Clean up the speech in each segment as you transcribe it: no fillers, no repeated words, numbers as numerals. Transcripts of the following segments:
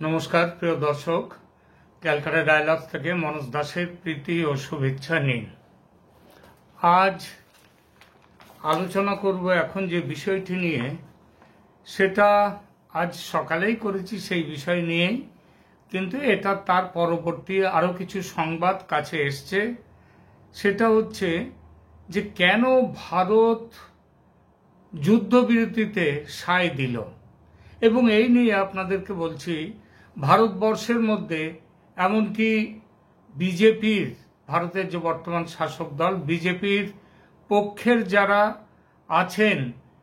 নমস্কার প্রিয় দর্শক, ক্যালকাটা ডায়ালগস থেকে মনোজ দাসের প্রীতি ও শুভেচ্ছা নিন। আজ আলোচনা করব এখন যে বিষয়টি নিয়ে, সেটা আজ সকালেই করেছি সেই বিষয় নিয়েই, কিন্তু এটা তার পরবর্তী আরও কিছু সংবাদ কাছে এসছে। সেটা হচ্ছে যে কেন ভারত যুদ্ধবিরতিতে সায় দিল, এবং এই নিয়ে আপনাদেরকে বলছি ভারতবর্ষের মধ্যে এমনকি বিজেপির, ভারতের যে বর্তমান শাসক দল বিজেপির পক্ষের যারা আছেন,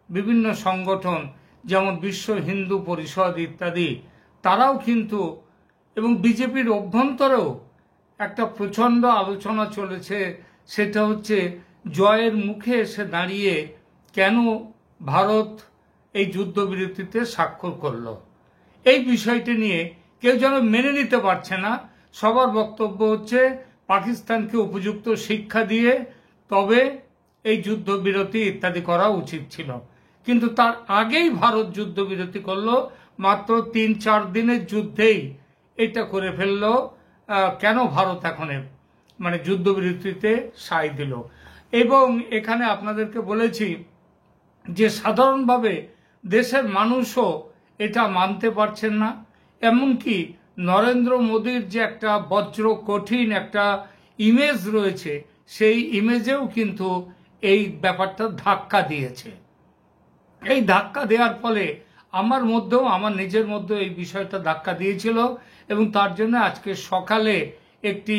বিভিন্ন সংগঠন যেমন বিশ্ব হিন্দু পরিষদ ইত্যাদি, তারাও কিন্তু, এবং বিজেপির অভ্যন্তরেও একটা প্রচণ্ড আলোচনা চলেছে। সেটা হচ্ছে জয়ের মুখে এসে দাঁড়িয়ে কেন ভারত এই যুদ্ধবিরতিতে স্বাক্ষর করল, এই বিষয়টি নিয়ে কেউ যেন মেনে নিতে পারছে না। সবার বক্তব্য হচ্ছে পাকিস্তানকে উপযুক্ত শিক্ষা দিয়ে তবে এই যুদ্ধবিরতি ইত্যাদি করা উচিত ছিল, কিন্তু তার আগেই ভারত যুদ্ধবিরতি করলো। মাত্র ৩-৪ দিনের যুদ্ধেই এটা করে ফেললো। কেন ভারত এখন মানে যুদ্ধবিরতিতে সায় দিল। এবং এখানে আপনাদেরকে বলেছি যে সাধারণভাবে দেশের মানুষও এটা মানতে পারছেন না। এমনকি নরেন্দ্র মোদীর যে একটা বজ্র কঠিন একটা ইমেজ রয়েছে, সেই ইমেজেও কিন্তু এই ব্যাপারটা ধাক্কা দিয়েছে। এই ধাক্কা দেওয়ার ফলে আমার নিজের মধ্যেও এই বিষয়টা ধাক্কা দিয়েছিল, এবং তার জন্য আজকে সকালে একটি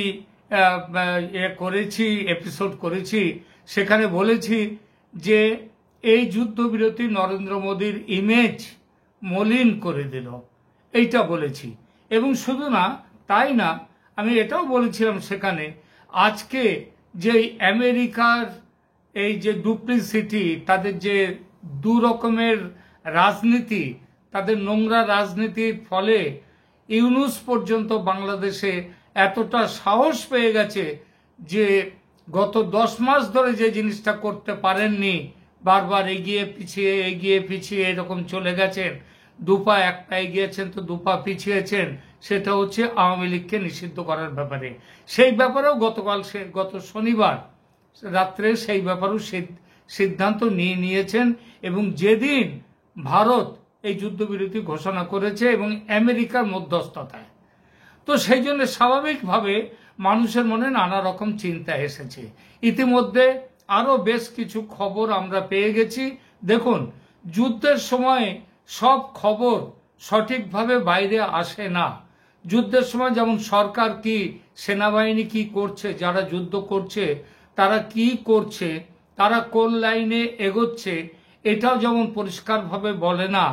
এপিসোড করেছি। সেখানে বলেছি যে এই যুদ্ধবিরতি নরেন্দ্র মোদীর ইমেজ মলিন করে দিল, এইটা বলেছি। এবং শুধু না তাই না, আমি এটাও বলেছিলাম সেখানে, আজকে যে আমেরিকার এই যে ডুপ্লিসিটি, তাদের যে দু রকমের রাজনীতি, তাদের নোংরা রাজনীতির ফলে ইউনূস পর্যন্ত বাংলাদেশে এতটা সাহস পেয়ে গেছে যে গত 10 মাস ধরে যে জিনিসটা করতে পারেননি, বারবার এগিয়ে পিছিয়ে এরকম চলে গেছেন, দুপা এক পা এগিয়েছেন তো দুপা পিছিয়েছেন। সেটা হচ্ছে আওয়ামী লীগকে নিষিদ্ধ করার ব্যাপারে। সেই ব্যাপারেও গত শনিবার রাত্রে সেই ব্যাপারেও সিদ্ধান্ত নিয়েছেন। এবং যেদিন ভারত এই যুদ্ধবিরতি ঘোষণা করেছে এবং আমেরিকার মধ্যস্থতায়, তো সেই জন্য স্বাভাবিকভাবে মানুষের মনে নানা রকম চিন্তা এসেছে। ইতিমধ্যে আরো বেশ কিছু খবর আমরা পেয়ে গেছি। দেখুন, যুদ্ধের সময় সব খবর সঠিকভাবে বাইরে আসে না। যুদ্ধের সময় যেমন সরকার কি, সেনাবাহিনী কি করছে, যারা যুদ্ধ করছে তারা কি করছে, তারা কোন লাইনে এগোচ্ছে, এটাও যেমন পরিষ্কারভাবে বলে না,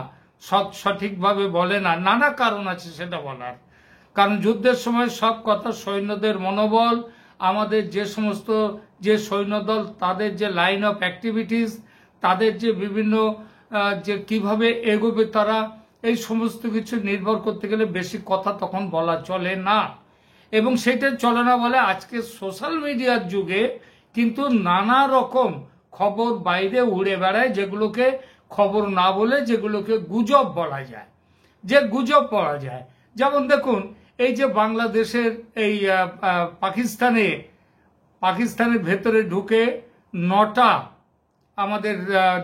সঠিকভাবে বলে না। নানা কারণ আছে সেটা বলার, কারণ যুদ্ধের সময় সব কথা সৈন্যদের মনোবল, আমাদের যে সৈন্যদল তাদের যে লাইন অফ অ্যাক্টিভিটিস, তাদের যে বিভিন্ন যে কিভাবে এগোবে তারা, এই সমস্ত কিছু নির্ভর করতে গেলে বেশি কথা তখন বলা চলে না। এবং সেটা চলে না বলে আজকে সোশ্যাল মিডিয়ার যুগে কিন্তু নানা রকম খবর বাইরে উড়ে বেড়ায়, যেগুলোকে খবর না বলে যেগুলোকে গুজব বলা যায়, যেমন দেখুন, এই যে বাংলাদেশের এই পাকিস্তানের ভেতরে ঢুকে 9টা আমাদের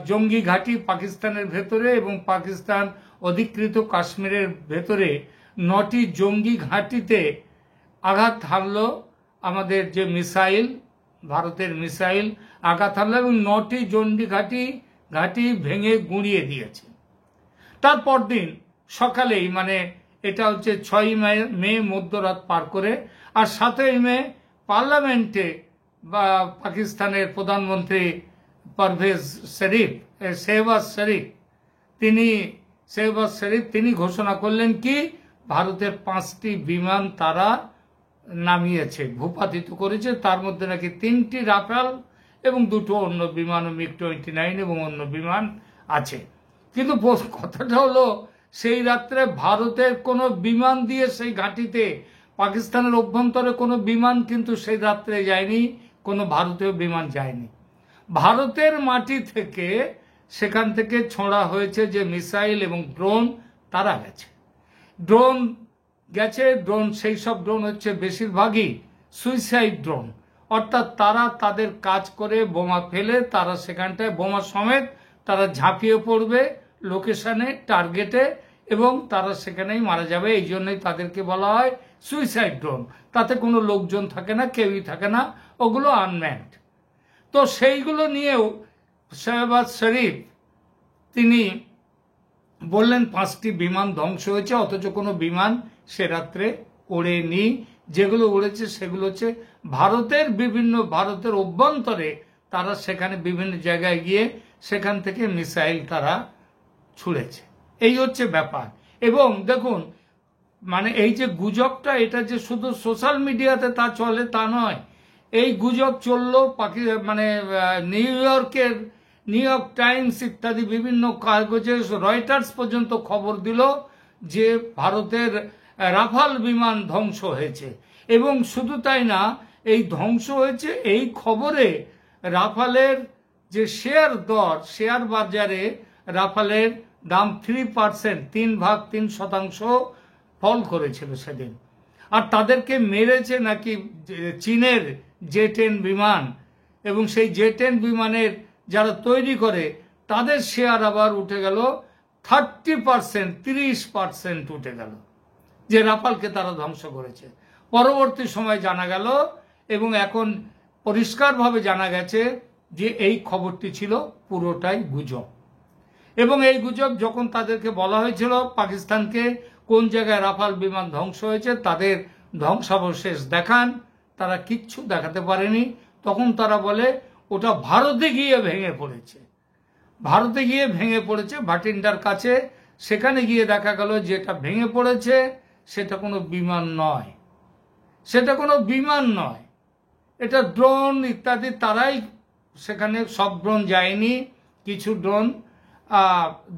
জঙ্গি ঘাঁটি পাকিস্তানের ভেতরে, এবং পাকিস্তান অধিকৃত কাশ্মীরের ভেতরে 9টি জঙ্গি ঘাঁটিতে আঘাত হানলো। আমাদের যে মিসাইল, ভারতের মিসাইল আঘাত হানলো এবং 9টি জঙ্গি ঘাঁটি ভেঙে গুঁড়িয়ে দিয়েছে। তারপর দিন সকালেই, মানে এটা হচ্ছে 6ই মে মধ্যরাত পার করে, আর 7ই মে পার্লামেন্টে বা পাকিস্তানের প্রধানমন্ত্রী পারভেজ শেহবাজ শরীফ তিনি ঘোষণা করলেন কি, ভারতের 5টি বিমান তারা নামিয়েছে, ভূপাতিত করেছে। তার মধ্যে নাকি 3টি রাফেল এবং 2টো অন্য বিমান, MiG-29 এবং অন্য বিমান আছে। কিন্তু কথাটা হলো, সেই রাত্রে ভারতের কোনো বিমান দিয়ে সেই ঘাঁটিতে, পাকিস্তানের অভ্যন্তরে কোনো বিমান কিন্তু সেই রাত্রে যায়নি, কোনো ভারতীয় বিমান যায়নি। ভারতের মাটি থেকে সেখান থেকে ছোঁড়া হয়েছে যে মিসাইল এবং ড্রোন, তারা গেছে। ড্রোন গেছে ড্রোন, সেই সব ড্রোন হচ্ছে বেশিরভাগই সুইসাইড ড্রোন, অর্থাৎ তারা তাদের কাজ করে বোমা ফেলে তারা সেখানটায় বোমা সমেত তারা ঝাঁপিয়ে পড়বে লোকেশনে, টার্গেটে, এবং তারা সেখানেই মারা যাবে। এই জন্যই তাদেরকে বলা হয় সুইসাইড ড্রোন। তাতে কোনো লোকজন থাকে না, কেউই থাকে না, ওগুলো আনম্যান্ড। তো সেইগুলো নিয়েও শাহবাজ শরীফ তিনি বললেন 5টি বিমান ধ্বংস হয়েছে, অথচ কোনো বিমান সে রাত্রে ওড়েনি। যেগুলো উড়েছে সেগুলো হচ্ছে ভারতের অভ্যন্তরে তারা সেখানে বিভিন্ন জায়গায় গিয়ে সেখান থেকে মিসাইল তারা ছুড়েছে। এই হচ্ছে ব্যাপার। এবং দেখুন, মানে এই যে গুজবটা, এটা যে শুধু সোশ্যাল মিডিয়াতে তা চলে তা নয়। এই গুজব চললো মানে নিউ ইয়র্ক টাইমস ইত্যাদি বিভিন্ন কাগজে, রয়টার্স পর্যন্ত খবর দিল যে ভারতের রাফাল বিমান ধ্বংস হয়েছে। এবং শুধু তাই না, এই ধ্বংস হয়েছে এই খবরে রাফালের যে শেয়ার বাজারে রাফালের দাম 3%, 3% ফল করেছিল সেদিন। আর তাদেরকে মেরেছে নাকি চীনের জে-10 বিমান, এবং সেই জে-10 বিমানের যারা তৈরি করে তাদের শেয়ার আবার উঠে গেল 30%, 30% উঠে গেল, যে রাফালকে তারা ধ্বংস করেছে। পরবর্তী সময় জানা গেল, এবং এখন পরিষ্কারভাবে জানা গেছে যে এই খবরটি ছিল পুরোটাই গুজব। এবং এই গুজব যখন তাদেরকে বলা হয়েছিল পাকিস্তানকে কোন জায়গায় রাফাল বিমান ধ্বংস হয়েছে, তাদের ধ্বংসাবশেষ দেখান, তারা কিচ্ছু দেখাতে পারেনি। তখন তারা বলে ওটা ভারতে গিয়ে ভেঙে পড়েছে ভাটিন্ডার কাছে। সেখানে গিয়ে দেখা গেল যে এটা ভেঙে পড়েছে, সেটা কোনো বিমান নয়, এটা ড্রোন ইত্যাদি। তারাই সেখানে, সব ড্রোন যায়নি, কিছু ড্রোন,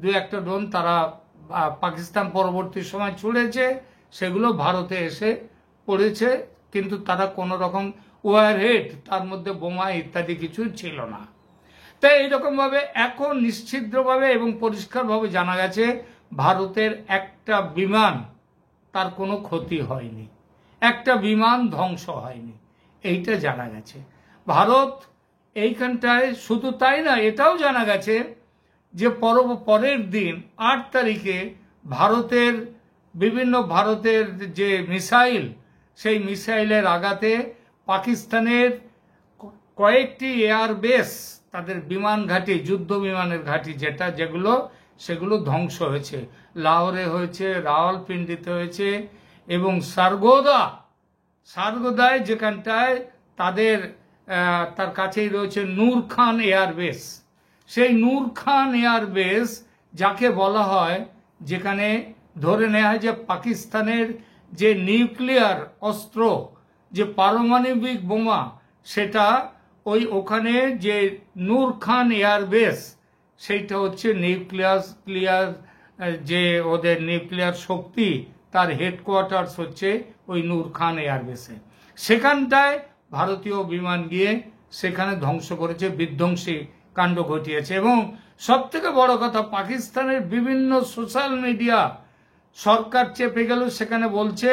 2-1টা ড্রোন তারা পাকিস্তান পরবর্তী সময় ছুড়েছে, সেগুলো ভারতে এসে পড়েছে, কিন্তু তারা কোনো রকম ওয়ারহেড, তার মধ্যে বোমা ইত্যাদি কিছু ছিল না। তাই এইরকম ভাবে এখন নিশ্চিতভাবে এবং পরিষ্কারভাবে জানা গেছে ভারতের একটা বিমান তার কোনো ক্ষতি হয়নি, একটা বিমান ধ্বংস হয়নি, এইটা জানা গেছে। ভারত এইখানটায়, শুধু তাই না, এটাও জানা গেছে যে পরের দিন 8 তারিখে ভারতের যে মিসাইল, সেই মিসাইলের আঘাতে পাকিস্তানের কয়েকটি এয়ারবেস, তাদের বিমান ঘাঁটি, যুদ্ধ বিমানের ঘাঁটি সেগুলো ধ্বংস হয়েছে। লাহোরে হয়েছে, রাওয়ালপিন্ডিতে হয়েছে, এবং সারগোদায় যেখানটায় তার কাছেই রয়েছে নূর খান এয়ারবেস। সেই নূর খান এয়ারবেস যাকে বলা হয়, যেখানে ধরে নেওয়া হয় যে পাকিস্তানের যে নিউক্লিয়ার অস্ত্র, যে পারমাণবিক বোমা, সেটা ওখানে যে নূর খান এয়ারবেস, সেইটা হচ্ছে নিউক্লিয়ার যে ওদের নিউক্লিয়ার শক্তি, তার হেডকোয়ার্টার্স হচ্ছে ওই নূর খান এয়ারবেসে। সেখানটায় ভারতীয় বিমান গিয়ে সেখানে ধ্বংস করেছে, বিধ্বংসী কাণ্ড ঘটিয়েছে। এবং সব থেকে বড় কথা, পাকিস্তানের বিভিন্ন সোশ্যাল মিডিয়া সরকার চেপে গেল, সেখানে বলছে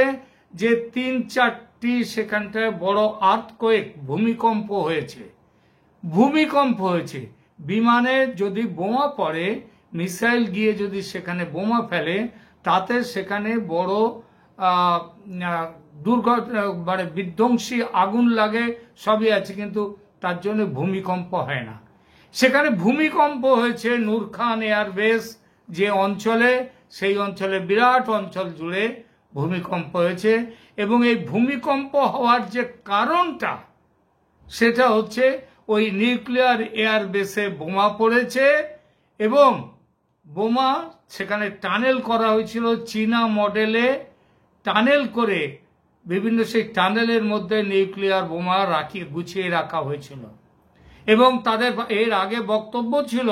যে 3-4টি সেখানটায় বড় আর্থকোয়েক, ভূমিকম্প হয়েছে। বিমানে যদি বোমা পড়ে, মিসাইল গিয়ে যদি সেখানে বোমা ফেলে, তাতে সেখানে বড় দুর্ঘটনা, মানে বিধ্বংসী আগুন লাগে, সবই আছে, কিন্তু তার জন্য ভূমিকম্প হয় না। সেখানে ভূমিকম্প হয়েছে নূর খান এয়ারবেস যে অঞ্চলে, সেই অঞ্চলে বিরাট অঞ্চল জুড়ে ভূমিকম্প হয়েছে। এবং এই ভূমিকম্প হওয়ার যে কারণটা, সেটা হচ্ছে ওই নিউক্লিয়ার এয়ারবেসে বোমা পড়েছে, এবং বোমা সেখানে টানেল করা হয়েছিল, চীনা মডেলে টানেল করে বিভিন্ন সেই টানেলের মধ্যে নিউক্লিয়ার বোমা গুছিয়ে রাখা হয়েছিল। এবং তাদের এর আগে বক্তব্য ছিল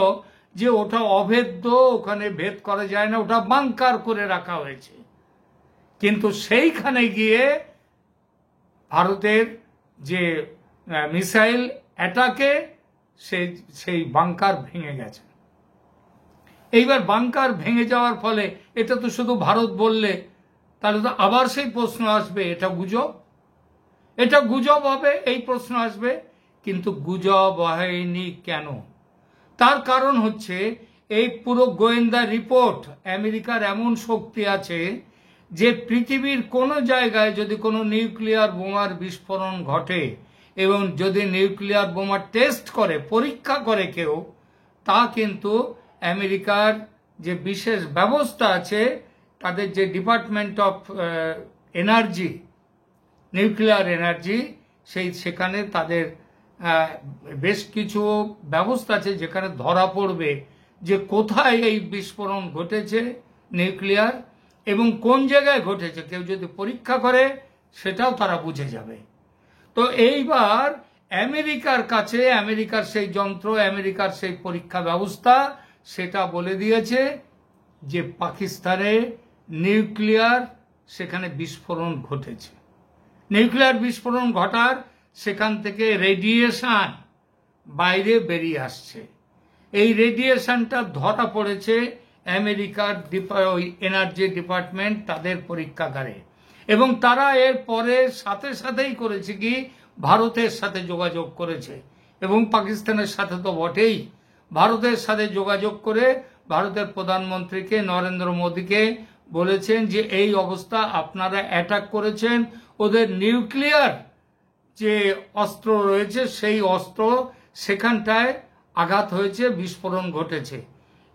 যে ওটা অভেদ্য, ওখানে ভেদ করা যায় না, ওটা বাংকার করে রাখা হয়েছে। কিন্তু সেইখানে গিয়ে ভারতের যে মিসাইল অ্যাটাকে সেই বাংকার ভেঙে গেছে। এইবার বাংকার ভেঙে যাওয়ার ফলে, এটা তো শুধু ভারত বললে তাহলে তো আবার সেই প্রশ্ন আসবে এটা গুজব, এটা গুজব হবে, এই প্রশ্ন আসবে। কিন্তু গুজব হয়নি কেন? তার কারণ হচ্ছে এই পুরো গোয়েন্দা রিপোর্ট, আমেরিকার এমন শক্তি আছে যে পৃথিবীর কোনো জায়গায় যদি কোনো নিউক্লিয়ার বোমার বিস্ফোরণ ঘটে এবং যদি নিউক্লিয়ার বোমার টেস্ট করে, পরীক্ষা করে কেউ, তা কিন্তু আমেরিকার যে বিশেষ ব্যবস্থা আছে, তাদের যে department of energy, nuclear energy, সেখানে তাদের বেশ কিছু ব্যবস্থা আছে যেখানে ধরা পড়বে যে কোথায় এই বিস্ফোরণ ঘটেছে নিউক্লিয়ার এবং কোন জায়গায় ঘটেছে। কেউ যদি পরীক্ষা করে সেটাও তারা বুঝে যাবে। তো এইবার আমেরিকার কাছে, আমেরিকার সেই যন্ত্র, আমেরিকার সেই পরীক্ষা ব্যবস্থা সেটা বলে দিয়েছে যে পাকিস্তানে নিউক্লিয়ার সেখানে বিস্ফোরণ ঘটেছে। নিউক্লিয়ার বিস্ফোরণ ঘটার সেখান থেকে রেডিয়েশন বাইরে বেরিয়ে আসছে। এই রেডিয়েশনটা ধরা পড়েছে আমেরিকার এনার্জি ডিপার্টমেন্ট তাদের পরীক্ষাগারে, এবং তারা এর পরে সাথে সাথেই করেছে কি, ভারতের সাথে যোগাযোগ করেছে, এবং পাকিস্তানের সাথে তো বটেই। ভারতের সাথে যোগাযোগ করে ভারতের প্রধানমন্ত্রীকে, নরেন্দ্র মোদীকে বলেছেন যে এই অবস্থা, আপনারা অ্যাটাক করেছেন, ওদের নিউক্লিয়ার যে অস্ত্র রয়েছে সেই অস্ত্র সেখানটায় আঘাত হয়েছে, বিস্ফোরণ ঘটেছে,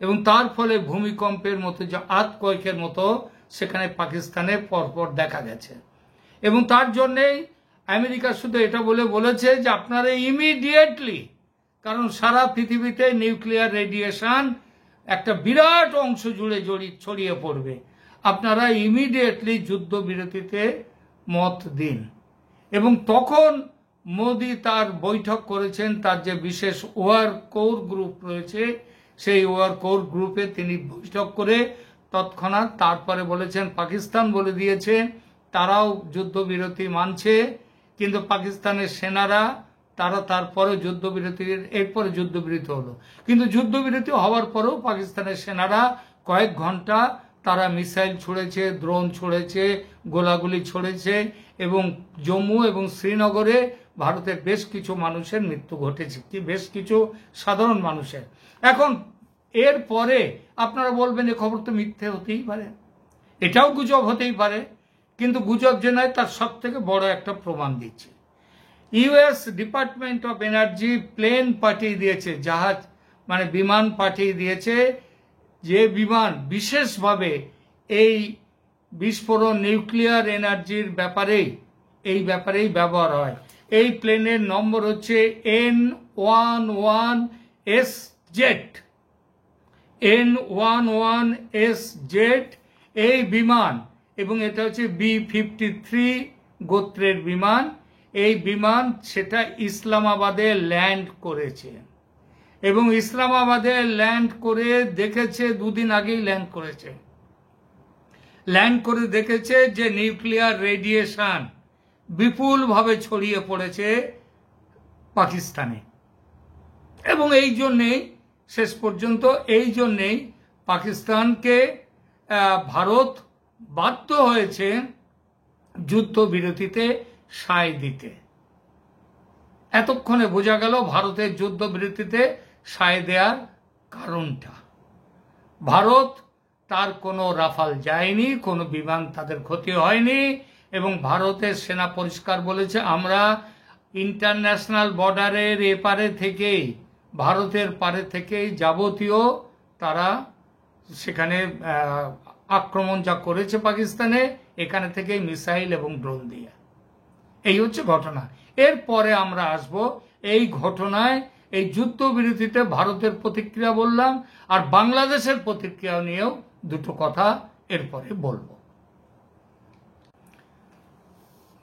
এবং তার ফলে ভূমিকম্পের মতো, যে আর্থকোয়েকের মতো সেখানে পাকিস্তানে পরপর দেখা গেছে। এবং তার জন্যেই আমেরিকা শুধু এটা বলেছে যে আপনারা ইমিডিয়েটলি, কারণ সারা পৃথিবীতে নিউক্লিয়ার রেডিয়েশন একটা বিরাট অংশ জুড়ে ছড়িয়ে পড়বে, আপনারা ইমিডিয়েটলি যুদ্ধবিরতিতে মত দিন। এবং তখন মোদি তার বৈঠক করেছেন, তার যে বিশেষ ওয়ার কোর গ্রুপ রয়েছে সেই ওয়ার কোর গ্রুপে তিনি বৈঠক করে তৎক্ষণাৎ তারপরে বলেছেন, পাকিস্তান বলে দিয়েছে তারাও যুদ্ধবিরতি মানছে, কিন্তু পাকিস্তানের সেনারা তারা তারপরে যুদ্ধবিরতির, এরপরে যুদ্ধবিরতি হলো, কিন্তু যুদ্ধবিরতি হওয়ার পরেও পাকিস্তানের সেনারা কয়েক ঘন্টা তারা মিসাইল ছুড়েছে, ড্রোন ছুড়েছে, গোলাগুলি ছড়েছে, এবং জম্মু এবং শ্রীনগরে ভারতের বেশ কিছু মানুষের মৃত্যু ঘটেছে, কি বেশ কিছু সাধারণ মানুষের। এখন এর পরে আপনারা বলবেন এ খবর তো মিথ্যে হতেই পারে, এটাও গুজব হতেই পারে, কিন্তু গুজব যে নয় তার সব থেকে বড় একটা প্রমাণ দিচ্ছে। US department of energy plane পাঠিয়ে দিয়েছে, জাহাজ মানে বিমান পাঠিয়ে দিয়েছে, যে বিমান বিশেষভাবে এই বিস্ফোরণ নিউক্লিয়ার এনার্জির ব্যাপারেই ব্যবহার হয়। এই প্লেনের নম্বর হচ্ছে N11SZ, N11SZ এই বিমান, এবং এটা হচ্ছে B-53 গোত্রের বিমান। এই বিমান সেটা ইসলামাবাদে ল্যান্ড করেছে, এবং ইসলামাবাদে ল্যান্ড করে দেখেছে, দুদিন আগেই ল্যান্ড করে দেখেছে যে নিউক্লিয়ার রেডিয়েশন বিপুলভাবে ছড়িয়ে পড়েছে পাকিস্তানে, এবং এই জন্যেই শেষ পর্যন্ত পাকিস্তানকে ভারত বাধ্য হয়েছে যুদ্ধবিরতিতে সায় দিতে। এতক্ষণে বোঝা গেল ভারতের যুদ্ধবিরতিতে সায় দেওয়ার কারণটা। ভারত তার কোনো রাফাল যায়নি, কোনো বিমান তাদের ক্ষতি হয়নি, এবং ভারতের সেনা পরিষ্কার বলেছে আমরা ইন্টারন্যাশনাল বর্ডারের এপারে থেকেই, ভারতের পারে থেকেই যাবতীয় তারা সেখানে আক্রমণ যা করেছে পাকিস্তানে, এখানে থেকেই মিসাইল এবং ড্রোন দিয়ে। এই হচ্ছে ঘটনা। এরপরে আমরা আসব এই ঘটনায়, এই যুদ্ধবিরতিতে ভারতের প্রতিক্রিয়া বললাম, আর বাংলাদেশের প্রতিক্রিয়া নিয়েও দুটো কথা এরপরে বলবো।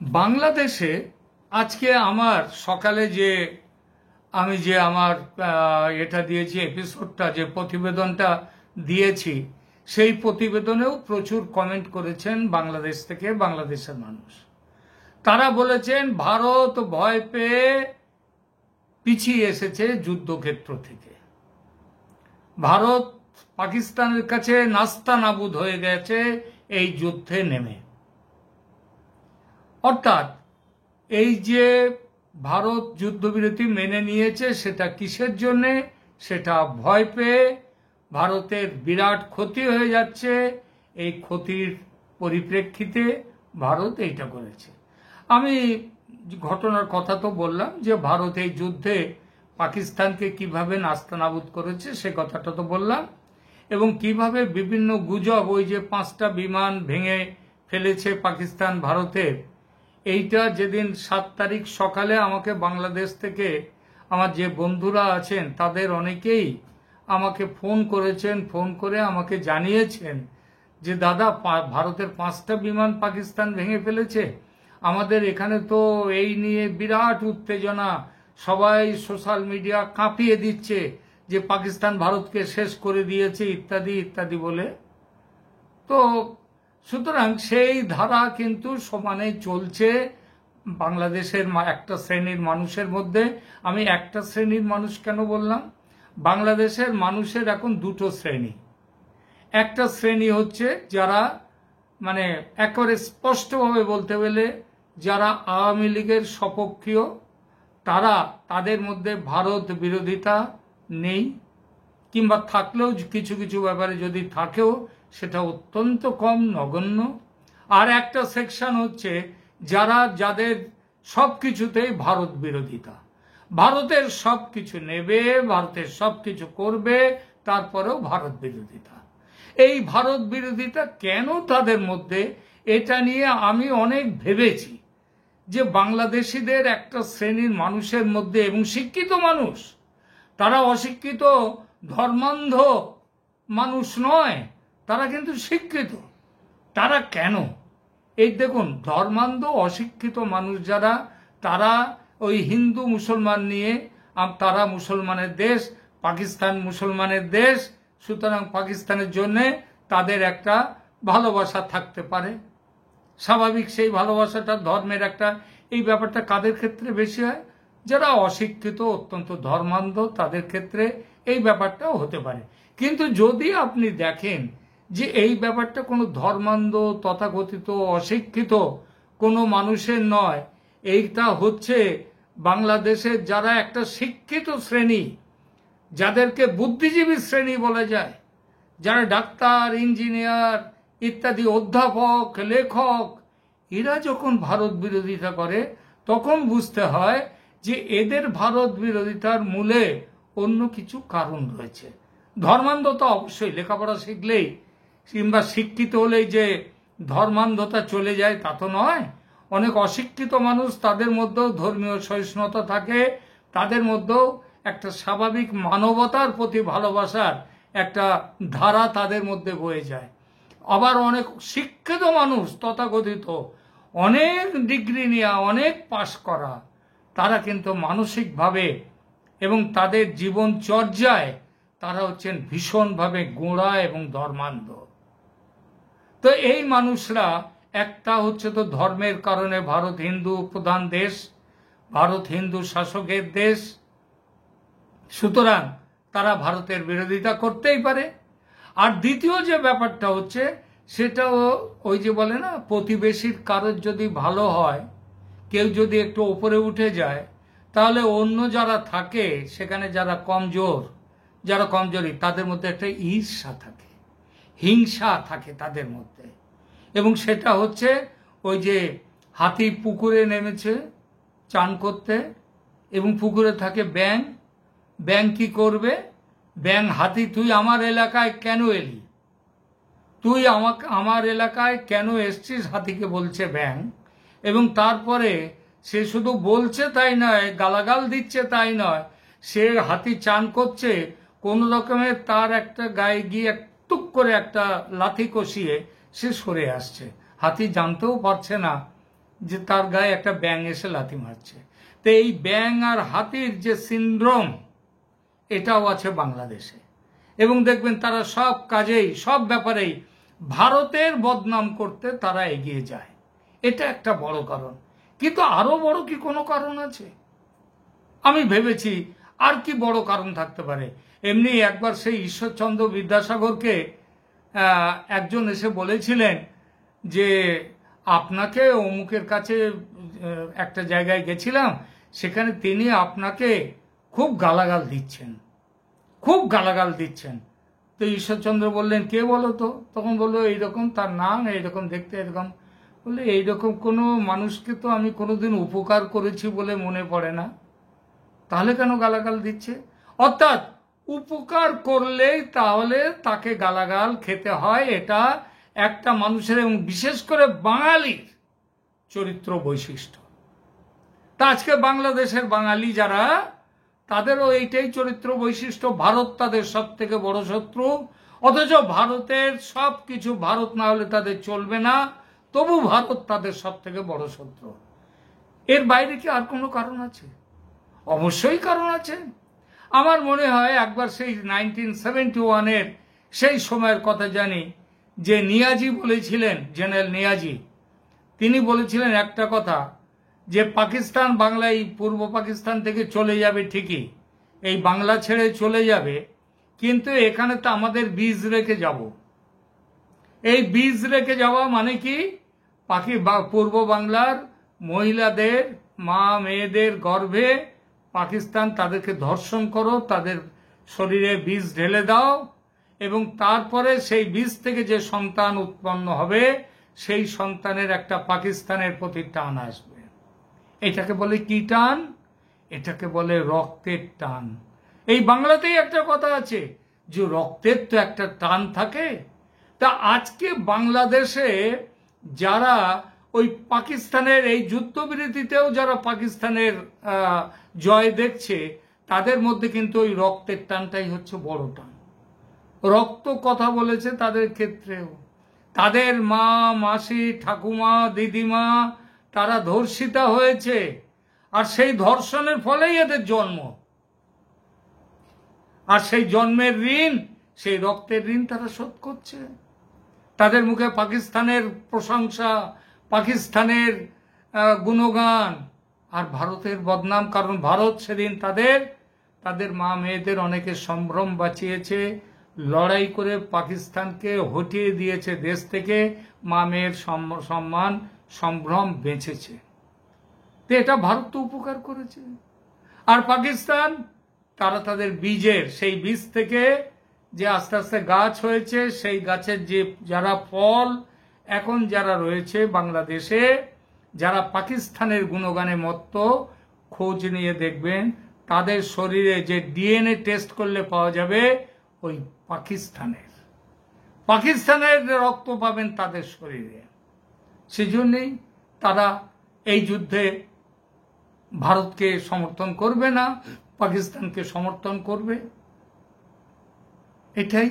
বাংলাদেশে আজকে আমার সকালে আমি আমার এটা দিয়েছি, এপিসোডটা, যে প্রতিবেদনটা দিয়েছি, সেই প্রতিবেদনেও প্রচুর কমেন্ট করেছেন বাংলাদেশ থেকে, বাংলাদেশের মানুষ। তারা বলেছেন ভারত ভয় পেয়ে পিছিয়ে এসেছে যুদ্ধক্ষেত্র থেকে, ভারত পাকিস্তানের কাছে নাস্তানাবুদ হয়ে গেছে এই যুদ্ধে নেমে। অর্থাৎ এই যে ভারত যুদ্ধবিরতি মেনে নিয়েছে সেটা কিসের জন্যে? সেটা ভয় পেয়ে ভারতের বিরাট ক্ষতি হয়ে যাচ্ছে, এই ক্ষতির পরিপ্রেক্ষিতে ভারত এইটা করেছে। আমি ঘটনার কথা তো বললাম যে ভারত এই যুদ্ধে পাকিস্তানকে কিভাবে নাস্তানাবুদ করেছে সে কথাটা তো বললাম, এবং কিভাবে বিভিন্ন গুজব, ওই যে 5টা বিমান ভেঙে ফেলেছে পাকিস্তান ভারতের, এইটা যেদিন 7 তারিখ সকালে আমাকে বাংলাদেশ থেকে আমার যে বন্ধুরা আছেন তাদের অনেকেই আমাকে ফোন করেছেন, ফোন করে আমাকে জানিয়েছেন যে দাদা ভারতের 5টা বিমান পাকিস্তান ভেঙে ফেলেছে, আমাদের এখানে তো এই নিয়ে বিরাট উত্তেজনা, সবাই সোশ্যাল মিডিয়া কাঁপিয়ে দিচ্ছে যে পাকিস্তান ভারতকে শেষ করে দিয়েছে ইত্যাদি ইত্যাদি বলে। তো সুতরাং সেই ধারা কিন্তু সমানে চলছে বাংলাদেশের একটা শ্রেণীর মানুষের মধ্যে। আমি একটা শ্রেণীর মানুষ কেন বললাম? বাংলাদেশের মানুষের এখন দুটো শ্রেণী। একটা শ্রেণী হচ্ছে যারা মানে একেবারে স্পষ্টভাবে বলতে গেলে যারা আওয়ামী লীগের সপক্ষীয়, তাদের মধ্যে ভারত বিরোধিতা নেই, কিংবা থাকলেও কিছু কিছু ব্যাপারে যদি থাকেও সেটা অত্যন্ত কম, নগণ্য। আর একটা সেকশন হচ্ছে যাদের সবকিছুতেই ভারত বিরোধিতা, ভারতের সবকিছু নেবে, ভারতের সবকিছু করবে, তারপরেও ভারত বিরোধিতা। এই ভারত বিরোধিতা কেন তাদের মধ্যে, এটা নিয়ে আমি অনেক ভেবেছি যে বাংলাদেশিদের একটা শ্রেণীর মানুষের মধ্যে, এবং শিক্ষিত মানুষ, তারা অশিক্ষিত ধর্মান্ধ মানুষ নয়, তারা কিন্তু শিক্ষিত। তারা কেন? এই দেখুন, ধর্মান্ধ অশিক্ষিত মানুষ যারা, তারা ওই হিন্দু মুসলমান নিয়ে, তারা মুসলমানের দেশ, পাকিস্তান মুসলমানের দেশ, সুতরাং পাকিস্তানের জন্য তাদের একটা ভালোবাসা থাকতে পারে, স্বাভাবিক। সেই ভালোবাসাটা ধর্মের একটা, এই ব্যাপারটা কাদের ক্ষেত্রে বেশি হয়? যারা অশিক্ষিত, অত্যন্ত ধর্মান্ধ, তাদের ক্ষেত্রে এই ব্যাপারটাও হতে পারে। কিন্তু যদি আপনি দেখেন যে এই ব্যাপারটা কোনো ধর্মান্ধ তথাকথিত অশিক্ষিত কোনো মানুষের নয়, এইটা হচ্ছে বাংলাদেশের যারা একটা শিক্ষিত শ্রেণী, যাদেরকে বুদ্ধিজীবী শ্রেণী বলা যায়, যারা ডাক্তার, ইঞ্জিনিয়ার ইত্যাদি, অধ্যাপক, লেখক, এরা যখন ভারত বিরোধিতা করে তখন বুঝতে হয় যে এদের ভারত বিরোধিতার মূলে অন্য কিছু কারণ রয়েছে। ধর্মান্ধতা অবশ্যই, লেখাপড়া শিখলেই কিংবা শিক্ষিত হলেই যে ধর্মান্ধতা চলে যায় তা তো নয়। অনেক অশিক্ষিত মানুষ, তাদের মধ্যেও ধর্মীয় সহিষ্ণুতা থাকে, তাদের মধ্যেও একটা স্বাভাবিক মানবতার প্রতি ভালোবাসার একটা ধারা তাদের মধ্যে বয়ে যায়। আবার অনেক শিক্ষিত মানুষ, তথাকথিত অনেক ডিগ্রি নেওয়া, অনেক পাশ করা, তারা কিন্তু মানসিকভাবে এবং তাদের জীবনচর্যায় তারা হচ্ছেন ভীষণভাবে গোঁড়া এবং ধর্মান্ধ। তো এই মানুষরা, একটা হচ্ছে তো ধর্মের কারণে ভারত হিন্দু প্রধান দেশ, ভারত হিন্দু শাসকের দেশ, সুতরাং তারা ভারতের বিরোধিতা করতেই পারে। আর দ্বিতীয় যে ব্যাপারটা হচ্ছে, সেটাও ওই যে বলে না, প্রতিবেশীর কারোর যদি ভালো হয়, কেউ যদি একটু উপরে উঠে যায়, তাহলে অন্য যারা থাকে সেখানে যারা কমজোরি, তাদের মধ্যে একটা ঈর্ষা থাকে, হিংসা থাকে তাদের মধ্যে। এবং সেটা হচ্ছে ওই যে হাতি পুকুরে নেমেছে চান করতে, এবং পুকুরে থাকে ব্যাঙ। ব্যাঙ কি করবে? ব্যাঙ হাতি, তুই আমার এলাকায় কেন এলি, তুই আমার এলাকায় কেন এসছিস, হাতিকে বলছে ব্যাঙ। এবং তারপরে সে শুধু বলছে তাই নয়, গালাগাল দিচ্ছে তাই নয়, সে হাতি চান করছে, কোন রকমের তার একটা গায়ে গিয়ে টুক করে একটা লাথি কষিয়ে সে সরে আসছে। হাতি জানতেও পারছে না যে তার গায়ে একটা ব্যাঙ এসে লাথি মারছে। তো এই ব্যাঙ আর হাতির যে সিনড্রোম, এটাও আছে বাংলাদেশে। এবং দেখবেন তারা সব কাজেই, সব ব্যাপারেই ভারতের বদনাম করতে তারা এগিয়ে যায়। এটা একটা বড় কারণ। কিন্তু আরো বড় কি কোনো কারণ আছে? আমি ভেবেছি আর কি বড় কারণ থাকতে পারে। এমনি একবার সেই ঈশ্বরচন্দ্র বিদ্যাসাগরকে একজন এসে বলেছিলেন যে আপনাকে অমুকের কাছে একটা জায়গায় গেছিলাম, সেখানে তিনি আপনাকে খুব গালাগাল দিচ্ছেন, খুব গালাগাল দিচ্ছেন। তো ঈশ্বরচন্দ্র বললেন, কে বলো তো? তখন বললো, এইরকম, তার নাম এইরকম দেখতে এরকম। বললে, এইরকম কোনো মানুষকে তো আমি কোনোদিন উপকার করেছি বলে মনে পড়ে না, তাহলে কেন গালাগাল দিচ্ছে? অর্থাৎ উপকার করলেই তাহলে তাকে গালাগাল খেতে হয়, এটা একটা মানুষের এবং বিশেষ করে বাঙালির চরিত্র বৈশিষ্ট্য। তা আজকে বাংলাদেশের বাঙালি যারা, তাদেরও এইটাই চরিত্র বৈশিষ্ট্য। ভারত তাদের সব থেকে বড় শত্রু, অথচ ভারতের সব কিছু ভারত না হলে তাদের চলবে না, তবু ভারত তাদের সব থেকে বড় শত্রু। এর বাইরে কি আর কোনো কারণ আছে? অবশ্যই কারণ আছে। আমার মনে হয় একবার সেই 1971-এর সেই সময়ের কথা জানি, যে নিয়াজি বলেছিলেন, জেনারেল নিয়াজি, তিনি বলেছিলেন একটা কথা, যে পাকিস্তান বাংলায় পূর্ব পাকিস্তান থেকে চলে যাবে ঠিকই, এই বাংলা ছেড়ে চলে যাবে, কিন্তু এখানে তো আমাদের বীজ রেখে যাব। এই বীজ রেখে যাওয়া মানে কি? পূর্ব বাংলার মহিলাদের, মা মেয়েদের গর্ভে পাকিস্তান তাদেরকে ধর্ষণ করো, তাদের শরীরে বীজ ঢেলে দাও, এবং তারপরে সেই বীজ থেকে যে সন্তান উৎপন্ন হবে, সেই সন্তানের একটা পাকিস্তানের প্রতি টান আসবে। এটাকে বলে কি টান? এটাকে বলে রক্তের টান। এই বাংলাতেই একটা কথা আছে যে রক্তের তো একটা টান থাকে। তা আজকে বাংলাদেশে যারা ওই পাকিস্তানের এই যুদ্ধবিরতিতেও যারা পাকিস্তানের জয় দেখছে, তাদের মধ্যে কিন্তু ওই রক্তের টানটাই হচ্ছে বড় টান। রক্ত কথা বলেছে তাদের ক্ষেত্রেও। তাদের মা, মাসি, ঠাকুমা, দিদিমা, তারা ধর্ষিতা হয়েছে, আর সেই ধর্ষণের ফলেই এদের জন্ম। আর সেই জন্মের ঋণ, সেই রক্তের ঋণ তারা শোধ করছে। তাদের মুখে পাকিস্তানের প্রশংসা, পাকিস্তানের গুণগান, আর ভারতের বদনাম। কারণ ভারত সেদিন তাদের মা মেয়েদের অনেকে সম্ভ্রম বাঁচিয়েছে, লড়াই করে পাকিস্তানকে হটিয়ে দিয়েছে দেশ থেকে, মা মেয়ের সম্মান সম্ভ্রম বেঁচেছে। তো এটা ভারত তো উপকার করেছে। আর পাকিস্তান, তারা তাদের বীজের, সেই বীজ থেকে যে আস্তে আস্তে গাছ হয়েছে, সেই গাছের যে যারা ফল এখন যারা রয়েছে বাংলাদেশে, যারা পাকিস্তানের গুণগানে মত্ত, খোঁজ নিয়ে দেখবেন তাদের শরীরে যে ডিএনএ টেস্ট করলে পাওয়া যাবে ওই পাকিস্তানের রক্ত পাবেন তাদের শরীরে। সেজন্যই তারা এই যুদ্ধে ভারতকে সমর্থন করবে না, পাকিস্তানকে সমর্থন করবে। এটাই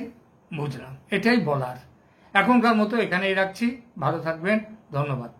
বুঝলাম, এটাই বলার। এখনকার মতো এখানেই রাখছি। ভালো থাকবেন, ধন্যবাদ।